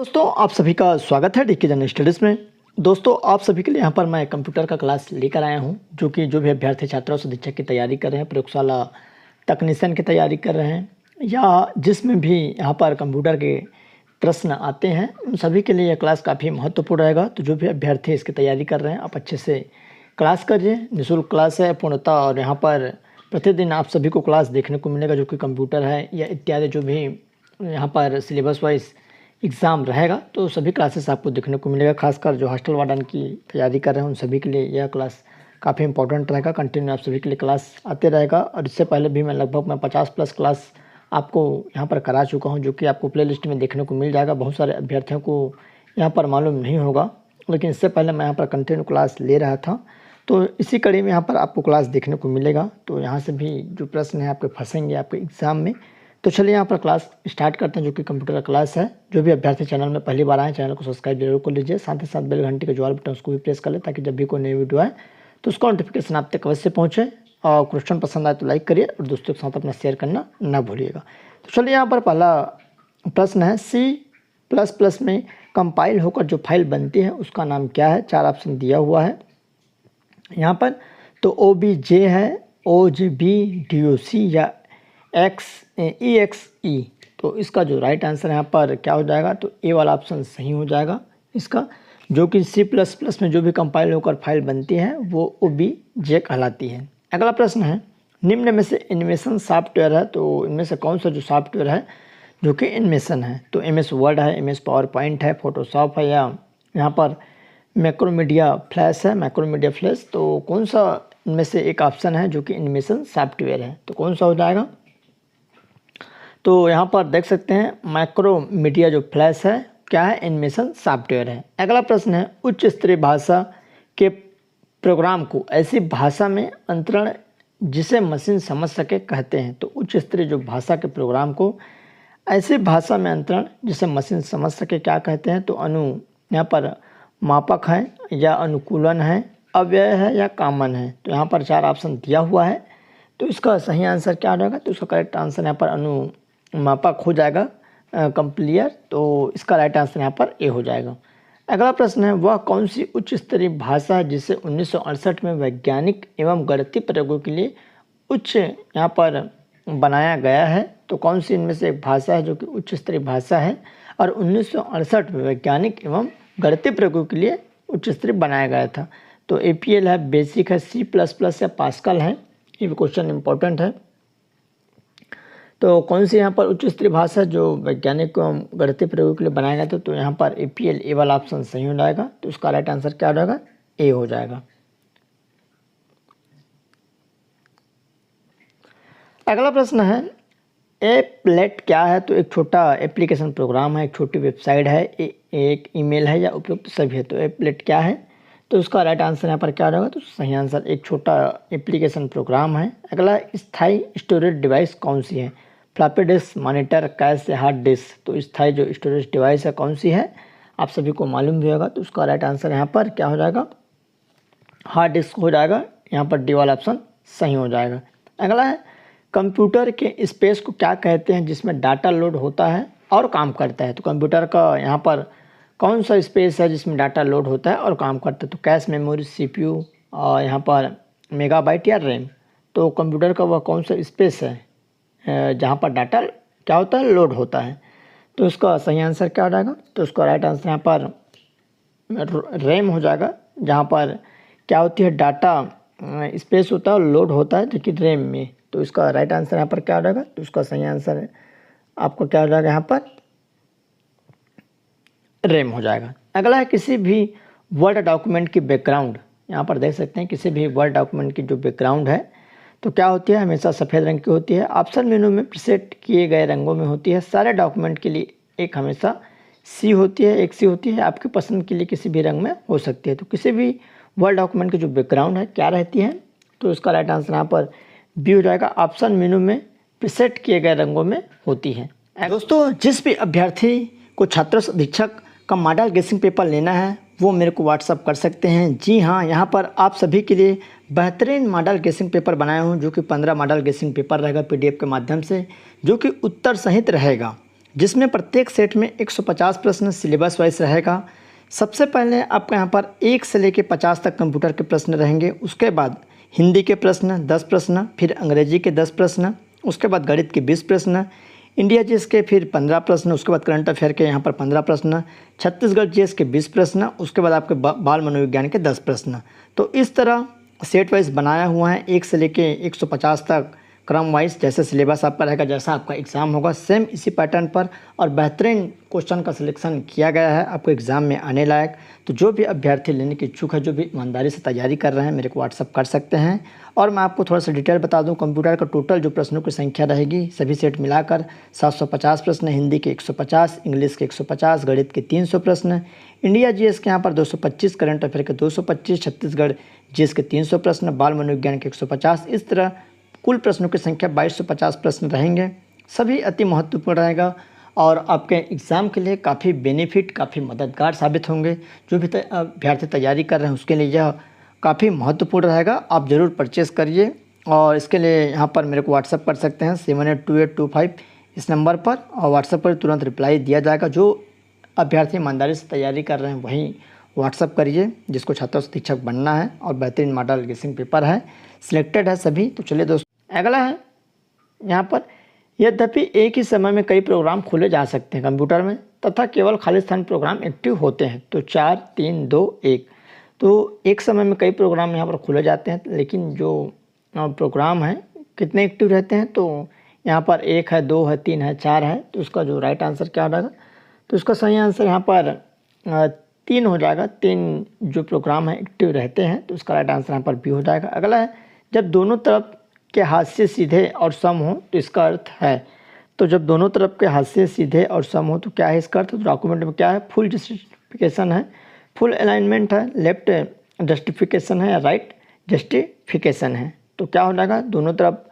दोस्तों आप सभी का स्वागत है डीके जनरल स्टडीज़ में। दोस्तों आप सभी के लिए यहाँ पर मैं कंप्यूटर का क्लास लेकर आया हूँ जो भी अभ्यर्थी छात्रों से शिक्षक की तैयारी कर रहे हैं, प्रयोगशाला तकनीशियन की तैयारी कर रहे हैं या जिसमें भी यहाँ पर कंप्यूटर के प्रश्न आते हैं उन सभी के लिए यह क्लास काफ़ी महत्वपूर्ण रहेगा। तो जो भी अभ्यर्थी इसकी तैयारी कर रहे हैं आप अच्छे से क्लास करिए। निःशुल्क क्लास है पूर्णतः और यहाँ पर प्रतिदिन आप सभी को क्लास देखने को मिलेगा जो कि कंप्यूटर है या इत्यादि जो भी यहाँ पर सिलेबस वाइज एग्ज़ाम रहेगा तो सभी क्लासेस आपको देखने को मिलेगा। खासकर जो हॉस्टल वार्डन की तैयारी कर रहे हैं उन सभी के लिए यह क्लास काफ़ी इंपॉर्टेंट रहेगा। कंटिन्यू आप सभी के लिए क्लास आते रहेगा और इससे पहले भी मैं लगभग 50+ क्लास आपको यहाँ पर करा चुका हूँ जो कि आपको प्लेलिस्ट में देखने को मिल जाएगा। बहुत सारे अभ्यर्थियों को यहाँ पर मालूम नहीं होगा लेकिन इससे पहले मैं यहाँ पर कंटिन्यू क्लास ले रहा था तो इसी कड़ी में यहाँ पर आपको क्लास देखने को मिलेगा। तो यहाँ से भी जो प्रश्न है आपके फंसेंगे आपके एग्ज़ाम में। तो चलिए यहाँ पर क्लास स्टार्ट करते हैं जो कि कंप्यूटर का क्लास है। जो भी अभ्यर्थी चैनल में पहली बार आए चैनल को सब्सक्राइब जरूर कर लीजिए, साथ ही साथ बेल घंटी के जो ऑल बटन उसको भी प्रेस कर ले ताकि जब भी कोई नई वीडियो आए तो उसका नोटिफिकेशन आप तक अवश्य पहुँचे। और क्वेश्चन पसंद आए तो लाइक करिए और दोस्तों के साथ अपना शेयर करना ना भूलिएगा। तो चलिए यहाँ पर पहला प्रश्न है C++ में कंपाइल होकर जो फाइल बनती है उसका नाम क्या है। 4 ऑप्शन दिया हुआ है यहाँ पर। तो OBJ है, OGB, DOC या EXE। तो इसका जो राइट आंसर यहाँ पर क्या हो जाएगा तो ए वाला ऑप्शन सही हो जाएगा इसका, जो कि C++ में जो भी कंपाइल होकर फाइल बनती है वो OBJ कहलाती है। अगला प्रश्न है निम्न में से एनिमेशन सॉफ्टवेयर है तो इनमें से कौन सा जो सॉफ्टवेयर है जो कि एनिमेशन है। तो MS वर्ड है, MS पावरपॉइंट है, फोटोशॉप है या यहाँ पर मैक्रोमीडिया फ्लैश है, मैक्रोमीडिया फ्लैश। तो कौन सा इनमें से एक ऑप्शन है जो कि एनिमेशन सॉफ्टवेयर है तो कौन सा हो जाएगा। तो यहाँ पर देख सकते हैं मैक्रोमीडिया जो फ्लैश है क्या है, एनिमेशन सॉफ्टवेयर है। अगला प्रश्न है उच्च स्तरीय भाषा के प्रोग्राम को ऐसी भाषा में अंतरण जिसे मशीन समझ सके कहते हैं। तो उच्च स्तरीय जो भाषा के प्रोग्राम को ऐसी भाषा में अंतरण जिसे मशीन समझ सके क्या कहते हैं। तो यहाँ पर मापक है या अनुकूलन है, अव्यय है या कॉमन है। तो यहाँ पर 4 ऑप्शन दिया हुआ है तो इसका सही आंसर क्या हो जाएगा। तो इसका करेक्ट आंसर यहाँ पर मापक हो जाएगा, कंप्लीयर। तो इसका राइट आंसर यहाँ पर ए हो जाएगा। अगला प्रश्न है वह कौन सी उच्च स्तरीय भाषा है जिसे 1968 में वैज्ञानिक एवं गणितीय प्रयोगों के लिए उच्च यहाँ पर बनाया गया है। तो कौन सी इनमें से एक भाषा है जो कि उच्च स्तरीय भाषा है और 1968 में वैज्ञानिक एवं गणितीय प्रयोगों के लिए उच्च स्तरीय बनाया गया था। तो APL है, बेसिक है, C++ या पास्कल है। ये भी क्वेश्चन इंपॉर्टेंट है। तो कौन सी यहाँ पर उच्च स्तरीय भाषा जो वैज्ञानिक एवं गणितीय प्रयोगों के लिए बनाया गया था। तो यहाँ पर APL ए वाला ऑप्शन सही हो जाएगा। तो उसका राइट आंसर क्या हो जाएगा, ए हो जाएगा। अगला प्रश्न है एप्लेट क्या है। तो एक छोटा एप्लीकेशन प्रोग्राम है, एक छोटी वेबसाइट है, एक ईमेल है या उपयुक्त सभी है। तो एप्लेट क्या है तो उसका राइट आंसर यहाँ पर क्या रहेगा। तो सही आंसर एक छोटा एप्लीकेशन प्रोग्राम है। अगला स्थायी स्टोरेज डिवाइस कौन सी है। फ्लॉपी डिस्क, मॉनिटर, कैश या हार्ड डिस्क। तो स्थायी जो स्टोरेज डिवाइस है कौन सी है आप सभी को मालूम भी होगा। तो उसका राइट आंसर यहाँ पर क्या हो जाएगा, हार्ड डिस्क हो जाएगा। यहाँ पर डी वाला ऑप्शन सही हो जाएगा। अगला है कंप्यूटर के स्पेस को क्या कहते हैं जिसमें डाटा लोड होता है और काम करता है। तो कंप्यूटर का यहाँ पर कौन सा स्पेस है जिसमें डाटा लोड होता है और काम करता है। तो कैश, मेमोरी, CPU और यहाँ पर मेगाबाइट या रैम। तो कंप्यूटर का वह कौन सा स्पेस है जहाँ पर डाटा क्या होता है, लोड होता है। तो उसका सही आंसर क्या हो जाएगा। तो उसका राइट आंसर यहाँ पर रैम हो जाएगा, जहाँ पर क्या होती है डाटा स्पेस होता है और लोड होता है जो कि रैम में। तो इसका राइट आंसर यहाँ पर क्या हो जाएगा। तो उसका सही आंसर आपको क्या हो जाएगा, यहाँ पर रैम हो जाएगा। अगला है किसी भी वर्ड डॉक्यूमेंट की बैकग्राउंड। यहाँ पर देख सकते हैं किसी भी वर्ड डॉक्यूमेंट की जो बैकग्राउंड है तो क्या होती है, हमेशा सफ़ेद रंग की होती है। ऑप्शन मेनू में प्रीसेट किए गए रंगों में होती है। सारे डॉक्यूमेंट के लिए एक हमेशा C होती है, एक C होती है। आपकी पसंद के लिए किसी भी रंग में हो सकती है। तो किसी भी वर्ड डॉक्यूमेंट की जो बैकग्राउंड है क्या रहती है। तो इसका राइट आंसर यहाँ पर बी हो जाएगा। ऑप्शन मेनू में प्रीसेट किए गए रंगों में होती है। दोस्तों जिस भी अभ्यर्थी को छात्र अधीक्षक का मॉडल गेसिंग पेपर लेना है वो मेरे को व्हाट्सअप कर सकते हैं। जी हाँ, यहाँ पर आप सभी के लिए बेहतरीन मॉडल गेसिंग पेपर बनाया हूँ जो कि 15 मॉडल गेसिंग पेपर रहेगा PDF के माध्यम से, जो कि उत्तर सहित रहेगा। जिसमें प्रत्येक सेट में 150 प्रश्न सिलेबस वाइज रहेगा। सबसे पहले आपका यहाँ पर 1 से लेकर 50 तक कंप्यूटर के प्रश्न रहेंगे। उसके बाद हिंदी के प्रश्न 10 प्रश्न, फिर अंग्रेजी के 10 प्रश्न, उसके बाद गणित के 20 प्रश्न, इंडिया जीएस के फिर 15 प्रश्न, उसके बाद करंट अफेयर के यहाँ पर 15 प्रश्न, छत्तीसगढ़ जीएस के 20 प्रश्न, उसके बाद आपके बाल मनोविज्ञान के 10 प्रश्न। तो इस तरह सेट वाइज बनाया हुआ है, 1 से लेके 150 तक क्रम वाइज। जैसे सिलेबस आपका रहेगा, जैसा आपका एग्ज़ाम होगा, सेम इसी पैटर्न पर और बेहतरीन क्वेश्चन का सिलेक्शन किया गया है आपको एग्ज़ाम में आने लायक। तो जो भी अभ्यर्थी लेने की इच्छुक है, जो भी ईमानदारी से तैयारी कर रहे हैं, मेरे को व्हाट्सअप कर सकते हैं। और मैं आपको थोड़ा सा डिटेल बता दूं, कंप्यूटर का टोटल जो प्रश्नों की संख्या रहेगी सभी सेट मिलाकर 750 प्रश्न, हिंदी के 150, इंग्लिश के 150, गणित के 300 प्रश्न, इंडिया जीएस के यहाँ पर 225, करंट अफेयर के 225, छत्तीसगढ़ जीएस के 300 प्रश्न, बाल मनोविज्ञान के 150। इस तरह कुल प्रश्नों की संख्या 2250 प्रश्न रहेंगे। सभी अति महत्वपूर्ण रहेगा और आपके एग्ज़ाम के लिए काफ़ी बेनिफिट, काफ़ी मददगार साबित होंगे। जो भी अभ्यर्थी तैयारी कर रहे हैं उसके लिए यह काफ़ी महत्वपूर्ण रहेगा। आप ज़रूर परचेज़ करिए और इसके लिए यहाँ पर मेरे को व्हाट्सअप कर सकते हैं 782825 इस नंबर पर, और व्हाट्सअप पर तुरंत रिप्लाई दिया जाएगा। जो अभ्यर्थी ईमानदारी से तैयारी कर रहे हैं वहीं व्हाट्सअप करिए, जिसको छात्र शिक्षक बनना है और बेहतरीन मॉडल गेसिंग पेपर है, सिलेक्टेड है सभी। तो चलिए दोस्तों, अगला है यहाँ पर, यद्यपि एक ही समय में कई प्रोग्राम खोले जा सकते हैं कंप्यूटर में तथा केवल खाली स्थान प्रोग्राम एक्टिव होते हैं। तो 4 3 2 1, तो एक समय में कई प्रोग्राम यहाँ पर खोले जाते हैं, लेकिन जो प्रोग्राम है कितने एक्टिव रहते हैं, तो यहाँ पर 1 है, 2 है, 3 है, 4 है। तो इसका जो राइट आंसर क्या हो जाएगा, तो इसका सही आंसर यहाँ पर 3 हो जाएगा। 3 जो प्रोग्राम है एक्टिव रहते हैं, तो इसका राइट आंसर यहाँ पर बी हो जाएगा। अगला है, जब दोनों तरफ के हाशिए सीधे और सम हो तो इसका अर्थ है, तो जब दोनों तरफ के हाशिए सीधे और सम हो तो क्या है इसका अर्थ। तो डॉक्यूमेंट में क्या है, फुल जस्टिफिकेशन है, फुल अलाइनमेंट है, लेफ्ट जस्टिफिकेशन है या राइट जस्टिफिकेशन है। तो क्या हो जाएगा, दोनों तरफ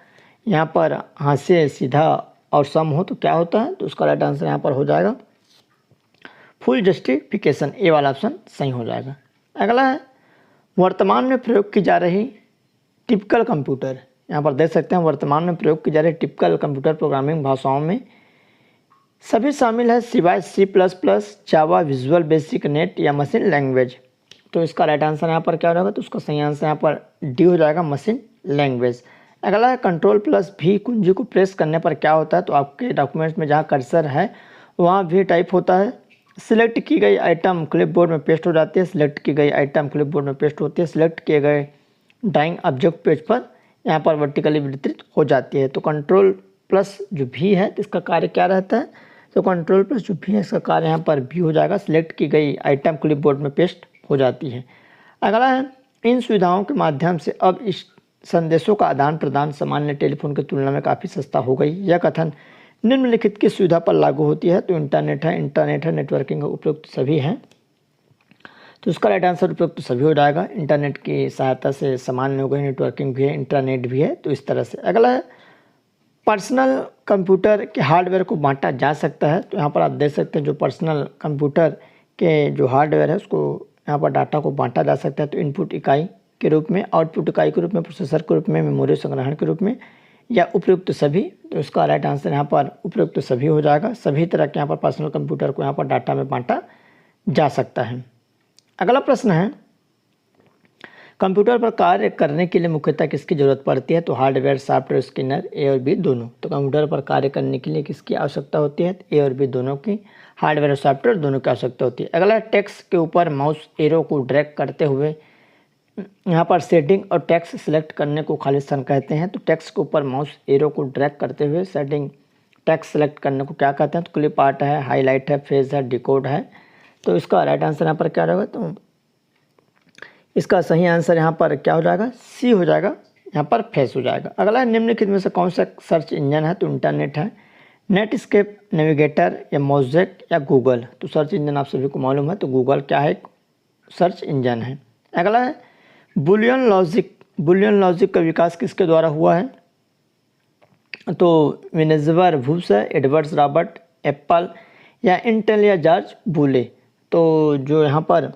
यहाँ पर हाशिए सीधा और सम हो तो क्या होता है, तो उसका राइट आंसर यहाँ पर हो जाएगा फुल जस्टिफिकेशन, ए वाला ऑप्शन सही हो जाएगा। अगला है, वर्तमान में प्रयोग की जा रही टिपिकल कंप्यूटर, यहाँ पर देख सकते हैं वर्तमान में प्रयोग की जा रही टिपिकल कंप्यूटर प्रोग्रामिंग भाषाओं में सभी शामिल है सिवाय C++, जावा, विजुअल बेसिक, नेट या मशीन लैंग्वेज। तो इसका राइट आंसर यहाँ पर क्या हो जाएगा, तो उसका सही आंसर यहाँ पर डी हो जाएगा, मशीन लैंग्वेज। अगला है, Ctrl+V कुंजी को प्रेस करने पर क्या होता है। तो आपके डॉक्यूमेंट्स में जहाँ कर्सर है वहाँ भी टाइप होता है। सिलेक्ट की गई आइटम क्लिपबोर्ड में पेस्ट हो जाती है, सिलेक्ट की गई आइटम क्लिपबोर्ड में पेस्ट होती है, सिलेक्ट किए गए ड्राइंग ऑब्जेक्ट पेज पर यहाँ पर वर्टिकली वितरित हो जाती है। तो Ctrl+ जो भी है तो इसका कार्य क्या रहता है, तो Ctrl+ जो भी है इसका कार्य यहाँ पर भी हो जाएगा, सिलेक्ट की गई आइटम क्लिपबोर्ड में पेस्ट हो जाती है। अगला है, इन सुविधाओं के माध्यम से अब इस संदेशों का आदान प्रदान सामान्य टेलीफोन की तुलना में काफ़ी सस्ता हो गई। यह कथन निम्नलिखित की सुविधा पर लागू होती है। तो इंटरनेट है, नेटवर्किंग उपयुक्त सभी हैं। तो इसका राइट आंसर उपयुक्त सभी हो जाएगा। इंटरनेट की सहायता से सामान्य हो गई, नेटवर्किंग भी है, इंटरनेट भी है, तो इस तरह से। अगला है, पर्सनल कंप्यूटर के हार्डवेयर को बांटा जा सकता है। तो यहाँ पर आप देख सकते हैं जो पर्सनल कंप्यूटर के जो हार्डवेयर है उसको यहाँ पर डाटा को बांटा जा सकता है। तो इनपुट इकाई के रूप में, आउटपुट इकाई के रूप में, प्रोसेसर के रूप में, मेमोरी संग्रहण के रूप में, या उपयुक्त सभी। तो इसका राइट आंसर यहाँ पर उपयुक्त सभी हो जाएगा। सभी तरह के यहाँ पर पर्सनल कंप्यूटर को यहाँ पर डाटा में बांटा जा सकता है। अगला प्रश्न है, कंप्यूटर पर कार्य करने के लिए मुख्यतः किसकी ज़रूरत पड़ती है। तो हार्डवेयर, सॉफ्टवेयर, स्कैनर, ए और बी दोनों। तो कंप्यूटर पर कार्य करने के लिए किसकी आवश्यकता होती है, ए और बी दोनों की, हार्डवेयर और सॉफ्टवेयर दोनों की आवश्यकता होती है। अगला, टेक्स्ट के ऊपर माउस एरो को ड्रैग करते हुए यहाँ पर सेटिंग और टेक्स्ट सिलेक्ट करने को खाली स्थान कहते हैं। तो टेक्स्ट के ऊपर माउस एरो को ड्रैग करते हुए सेटिंग टेक्स्ट सेलेक्ट करने को क्या कहते हैं। तो क्लिप आर्ट है, हाईलाइट है, फेज है, डिकोड है। तो इसका राइट आंसर यहाँ पर क्या रहेगा, तो इसका सही आंसर यहाँ पर क्या हो जाएगा, सी हो जाएगा, यहाँ पर फेस हो जाएगा। अगला, निम्नलिखित में से कौन सा सर्च इंजन है। तो इंटरनेट है, नेटस्केप, नेविगेटर या मोज़ेक या गूगल। तो सर्च इंजन आप सभी को मालूम है, तो गूगल क्या है, सर्च इंजन है। अगला है, बुलियन लॉजिक का विकास किसके द्वारा हुआ है। तो विनेजर वुड्स है, एडवर्ड रॉबर्ट, एप्पल या इंटेल या जॉर्ज बुले। तो जो यहाँ पर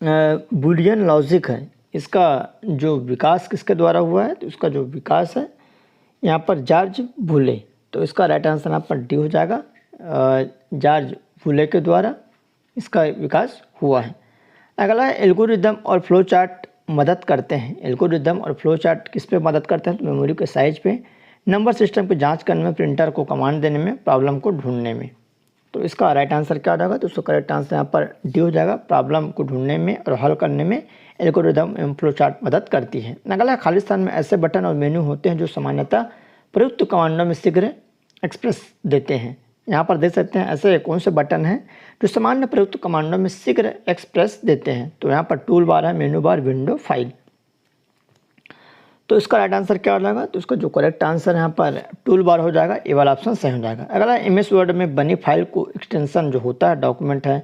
बुलियन लॉजिक है इसका जो विकास किसके द्वारा हुआ है। तो इसका जो विकास है यहाँ पर जॉर्ज बुले, तो इसका राइट आंसर यहाँ पर डी हो जाएगा। जॉर्ज वूले के द्वारा इसका विकास हुआ है। अगला है एल्गोरिदम और फ्लो चार्ट मदद करते हैं। एल्गोरिदम और फ्लो चार्ट किस पे मदद करते हैं? तो मेमोरी के साइज पे, नंबर सिस्टम की जांच करने में, प्रिंटर को कमांड देने में, प्रॉब्लम को ढूंढने में। तो इसका राइट आंसर क्या हो जाएगा? तो उसका करेक्ट आंसर यहाँ पर डी हो जाएगा। प्रॉब्लम को ढूंढने में और हल करने में एल्गोरिदम एवं फ्लो चार्ट मदद करती है। अगला खाली स्थान में ऐसे बटन और मेन्यू होते हैं जो सामान्यतः प्रयुक्त कमांडों में शीघ्र एक्सप्रेस देते हैं। यहाँ पर देख सकते हैं ऐसे कौन से बटन हैं जो सामान्य प्रयुक्त कमांडों में शीघ्र एक्सप्रेस देते हैं। तो यहाँ पर टूल बार है, मेनू बार, विंडो, फाइल। तो इसका राइट आंसर क्या हो जाएगा? तो इसका जो करेक्ट आंसर यहाँ पर टूल बार हो जाएगा। ए वाला ऑप्शन सही हो जाएगा। अगला एमएस वर्ड में बनी फाइल को एक्सटेंशन जो होता है, डॉक्यूमेंट है,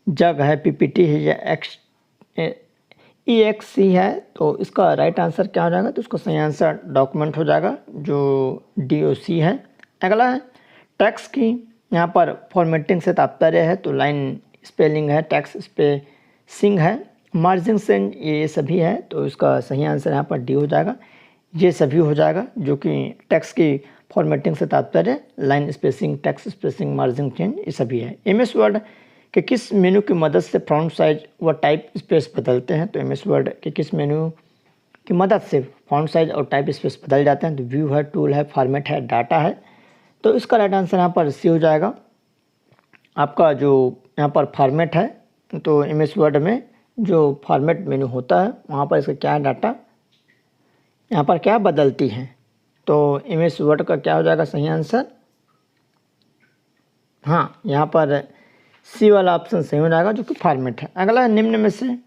जग है, पीपीटी है या EXE है, तो इसका राइट आंसर क्या हो जाएगा? तो इसका सही आंसर डॉक्यूमेंट हो जाएगा जो DOC है। अगला है टेक्स्ट की यहाँ पर फॉर्मेटिंग से तात्पर्य है, तो लाइन स्पेलिंग है, टेक्स्ट स्पेसिंग है, मार्जिन सेंड, ये सभी है। तो इसका सही आंसर यहाँ पर डी हो जाएगा। ये सभी हो जाएगा जो कि टेक्स्ट की फॉर्मेटिंग से तात्पर्य, line spacing, text spacing, margin change, ये सभी है। एमएस वर्ड के किस मेनू की मदद से फॉन्ट साइज व टाइप स्पेस बदलते हैं? तो एमएस वर्ड के किस मेनू की मदद से फॉन्ट साइज और टाइप स्पेस बदल जाते हैं? तो व्यू है, टूल है, फॉर्मेट है, डाटा है। तो इसका राइट आंसर यहाँ पर सी हो जाएगा। आपका जो यहाँ पर फॉर्मेट है, तो एमएस वर्ड में जो फॉर्मेट मेनू होता है वहाँ पर इसका क्या डाटा यहाँ पर क्या बदलती हैं। तो एमएस वर्ड का क्या हो जाएगा सही आंसर? हाँ, यहाँ पर सी वाला ऑप्शन सही हो जाएगा जो कि फॉर्मेट है। अगला है निम्न में से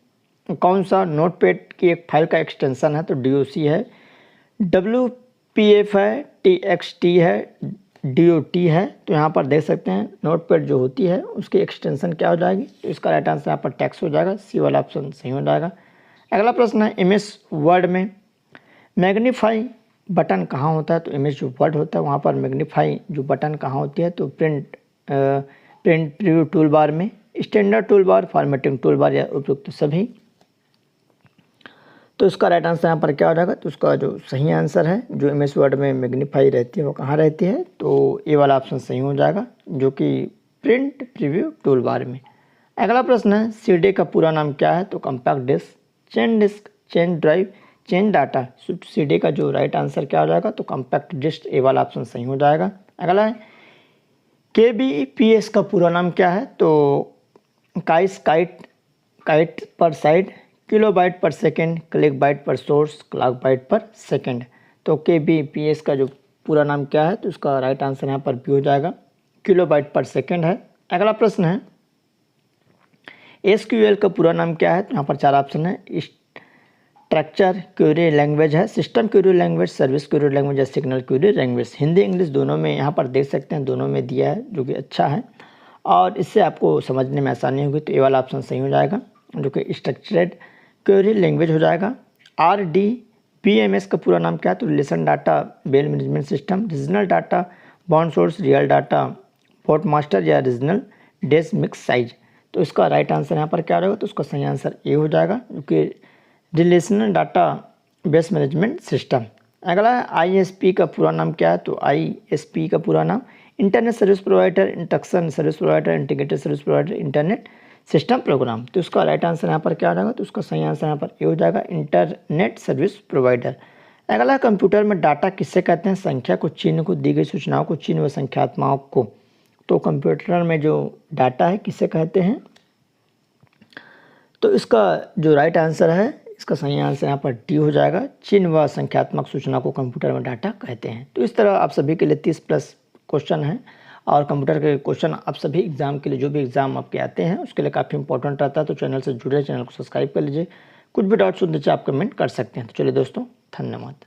कौन सा नोटपैड की एक फाइल का एक्सटेंशन है? तो DOC है, WPF है, TXT है, DOT है। तो यहाँ पर देख सकते हैं नोटपैड जो होती है उसकी एक्सटेंशन क्या हो जाएगी? तो इसका राइट आंसर यहाँ पर टेक्स्ट हो जाएगा। सी वाला ऑप्शन सही हो जाएगा। अगला प्रश्न है एमएस वर्ड में मैग्नीफाई बटन कहाँ होता है? तो एमएस जो वर्ड होता है वहाँ पर मैग्नीफाई जो बटन कहाँ होती है? तो प्रिंट प्रीव्यू टूल बार में, standard tool bar, formatting tool bar या उपयुक्त सभी। तो इसका राइट आंसर यहाँ पर क्या हो जाएगा? तो उसका जो सही आंसर है जो एमएस वर्ड में मैग्नीफाई रहती है वो कहाँ रहती है? तो ए वाला ऑप्शन सही हो जाएगा जो कि प्रिंट प्रीव्यू टूल बार में। अगला प्रश्न है CD का पूरा नाम क्या है? तो compact disc, chain disc, chain drive, chain data. CD का जो राइट आंसर क्या हो जाएगा? तो कॉम्पैक्ट डिस्क, ए वाला ऑप्शन सही हो जाएगा। अगला है KBPS का पूरा नाम क्या है? तो काइट पर साइड, किलोबाइट पर सेकेंड, क्लिक बाइट पर सोर्स, क्लॉक बाइट पर सेकेंड। तो KBPS का जो पूरा नाम क्या है? तो उसका राइट आंसर यहाँ पर भी हो जाएगा, किलोबाइट पर सेकेंड है। अगला प्रश्न है SQL का पूरा नाम क्या है? तो यहाँ पर 4 ऑप्शन है। स्ट्रक्चर क्वेरी लैंग्वेज है, system query language, service query language या signal query language. Hindi English दोनों में यहाँ पर देख सकते हैं, दोनों में दिया है जो कि अच्छा है और इससे आपको समझने में आसानी होगी। तो ये वाला ऑप्शन सही हो जाएगा जो कि स्ट्रक्चर्ड क्वेरी लैंग्वेज हो जाएगा। RDBMS का पूरा नाम क्या है? तो relation data base management system, regional data bound source, real data port master या रीजनल डेस मिक्स साइज। तो इसका राइट आंसर यहाँ पर क्या रहेगा? तो उसका सही आंसर ए हो जाएगा जो कि relational data base management system. अगला है ISP का पूरा नाम क्या है? तो ISP का पूरा नाम internet service provider, induction service provider, integrated service provider, internet system program. तो उसका राइट आंसर यहाँ पर क्या हो जाएगा? तो उसका सही आंसर यहाँ पर ए हो जाएगा, इंटरनेट सर्विस प्रोवाइडर। अगला कंप्यूटर में डाटा किससे कहते हैं? संख्या को, चिन्ह को, दी गई सूचनाओं को, चिन्ह व संख्यात्मक को। तो कंप्यूटर में जो डाटा है किससे कहते हैं? तो इसका जो राइट आंसर है, इसका सही आंसर यहाँ पर डी हो जाएगा, चिन्ह व संख्यात्मक सूचना को कंप्यूटर में डाटा कहते हैं। तो इस तरह आप सभी के लिए 30+ क्वेश्चन हैं और कंप्यूटर के क्वेश्चन आप सभी एग्जाम के लिए, जो भी एग्जाम आपके आते हैं उसके लिए काफ़ी इंपॉर्टेंट रहता है। तो चैनल से जुड़े, चैनल को सब्सक्राइब कर लीजिए। कुछ भी डाउट्स हो नीचे आप कमेंट कर सकते हैं। तो चलिए दोस्तों, धन्यवाद।